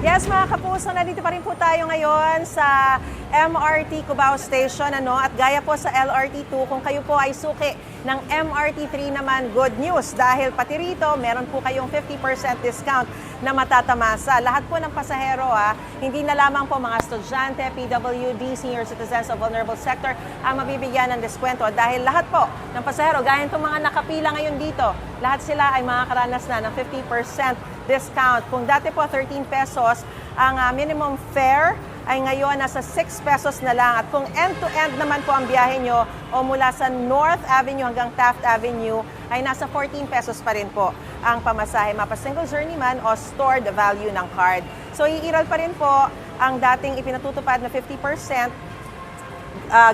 Yes, mga kapuso, nandito pa rin po tayo ngayon sa MRT Cubao Station. At gaya po sa LRT2, kung kayo po ay suki ng MRT3 naman, good news. Dahil pati rito, meron po kayong 50% discount na matatamasa. Lahat po ng pasahero, hindi na lamang po mga estudyante, PWD, senior citizens of vulnerable sector ang mabibigyan ng diskwento. Dahil lahat po ng pasahero, gaya itong mga nakapila ngayon dito, lahat sila ay makakaranas na ng 50% discount. Kung dati po 13 pesos, ang minimum fare ay ngayon nasa 6 pesos na lang. At kung end-to-end naman po ang biyahe nyo o mula sa North Avenue hanggang Taft Avenue, ay nasa 14 pesos pa rin po ang pamasahe, mapa single journey man o stored value ng card. So iiral pa rin po ang dating ipinatutupad na 50%,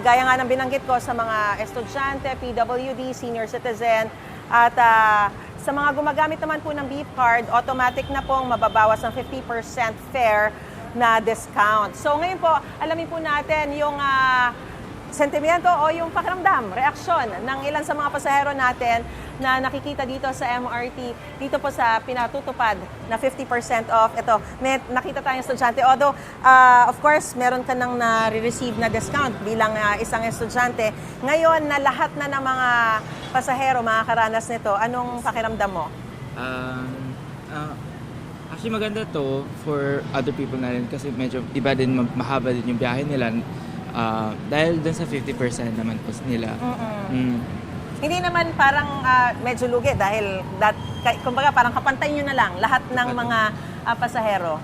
gaya nga ng binanggit ko sa mga estudyante, PWD, senior citizen, at sa mga gumagamit naman po ng beep card, automatic na pong mababawas ng 50% fare na discount. So ngayon po, alamin po natin yung sentimento o yung pakiramdam, reaksyon ng ilan sa mga pasahero natin na nakikita dito sa MRT, dito po sa pinatutupad na 50% off. Ito, may nakita tayong estudyante. Although, of course, meron ka nang na-receive na discount bilang isang estudyante. Ngayon na lahat na ng mga pasahero makakaranas nito, anong pakiramdam mo? Actually, maganda to for other people na rin kasi medyo iba din, mahaba din yung biyahe nila. Dahil dun sa 50% naman po nila. Hindi naman parang medyo lugi dahil kumbaga parang kapantay nyo na lang lahat ng mga pasahero.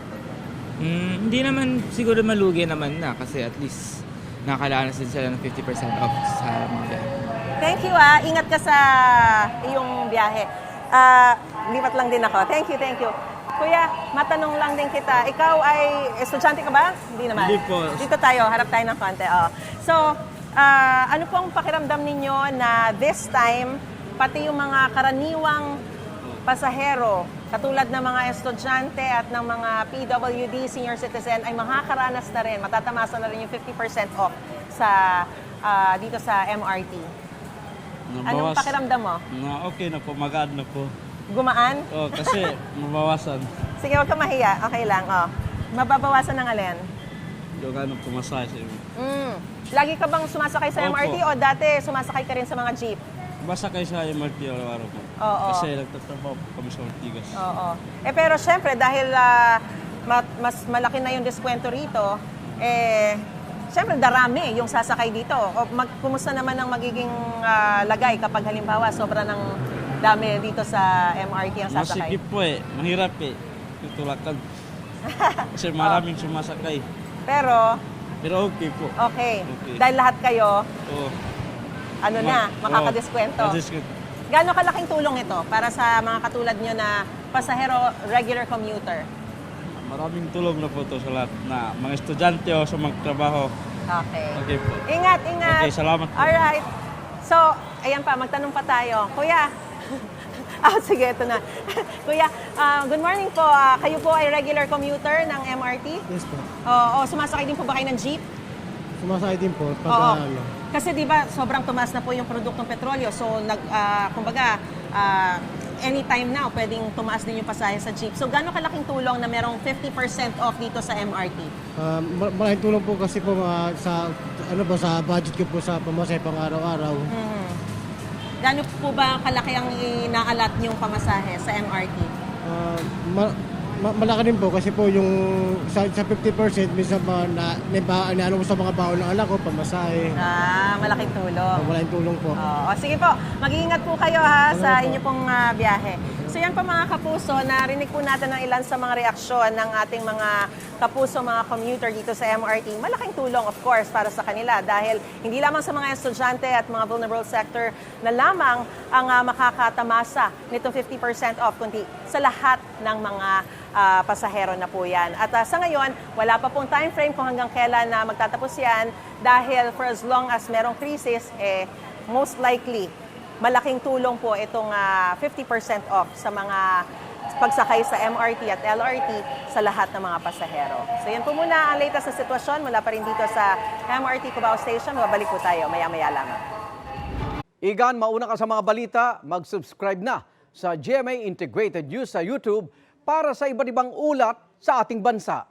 Hindi naman siguro malugi naman na kasi at least nakakalanas din sila ng 50% off sa mga biyahe. Thank you Ingat ka sa iyong biyahe. Lipat lang din ako. Thank you. Kuya, matanong lang din kita. Ikaw ay estudyante ka ba? Hindi naman. Hindi po. Dito tayo, harap tayo ng konti. So, ano pong pakiramdam ninyo na this time, pati yung mga karaniwang pasahero, katulad ng mga estudyante at ng mga PWD, senior citizen, ay makakaranas na rin, matatamasa na rin yung 50% off sa dito sa MRT. Anong pakiramdam mo? Okay na po, magaan na po. Gumaan? Kasi mabawasan. Sige, huwag ka mahiya. Okay lang. Mababawasan ng alin? Yung po masahe sa inyo. Lagi ka bang sumasakay sa MRT o dati sumasakay ka rin sa mga jeep? Basta kayo sa MRT araw-araw po. Oo. Kasi nagtatrabaho po kami sa Ortigas. Oo. Pero syempre, dahil mas malaki na yung diskwento rito, syempre darami yung sasakay dito. Kumusta naman ang magiging lagay kapag halimbawa sobra ng dami dito sa MRT ang sasakay? Masikip po mahirap tutulakan. Kasi maraming sumasakay. Pero okay po. Okay. Dahil lahat kayo, makakadiskwento. Gaano kalaking tulong ito para sa mga katulad nyo na pasahero, regular commuter? Maraming tulong na po ito sa lahat na mga estudyante o sa mga trabaho. Okay po. Ingat. Okay, salamat po. Alright. So, ayan pa, magtanong pa tayo. Kuya, sige, ito na. Kuya, good morning po. Kayo po ay regular commuter ng MRT? Yes po. Sumasakay din po ba kayo ng jeep? Sumasakay din po. Kasi di ba sobrang tumaas na po yung produktong petrolyo. So, kumbaga, anytime now, pwedeng tumaas din yung pasahe sa jeep. So, gaano kalaking tulong na merong 50% off dito sa MRT? Malaking tulong po kasi po sa budget ko po sa pamasahe pang araw-araw. Gaano po ba kalaki ang inaalat niyong pamasahe sa MRT? Malaki din po kasi po yung sa 50% minsan naano ko sa mga baon ng anak ko, pamasahe. Malaking tulong. Malaking tulong po. Sige po, mag-iingat po kayo sa inyo pong biyahe. So yan po mga kapuso, narinig po natin ng ilan sa mga reaksyon ng ating mga kapuso, mga commuter dito sa MRT. Malaking tulong of course para sa kanila dahil hindi lamang sa mga estudyante at mga vulnerable sector na lamang ang makakatamasa nito 50% off, kundi sa lahat ng mga pasahero na po yan. At sa ngayon, wala pa pong time frame kung hanggang kailan na magtatapos yan dahil for as long as merong krisis, most likely malaking tulong po itong 50% off sa mga pagsakay sa MRT at LRT sa lahat ng mga pasahero. So yan po muna ang latest na sitwasyon mula pa rin dito sa MRT Cubao Station. Babalik po tayo maya-maya lamang. Igan, mauna ka sa mga balita, mag-subscribe na sa GMA Integrated News sa YouTube para sa iba't ibang ulat sa ating bansa.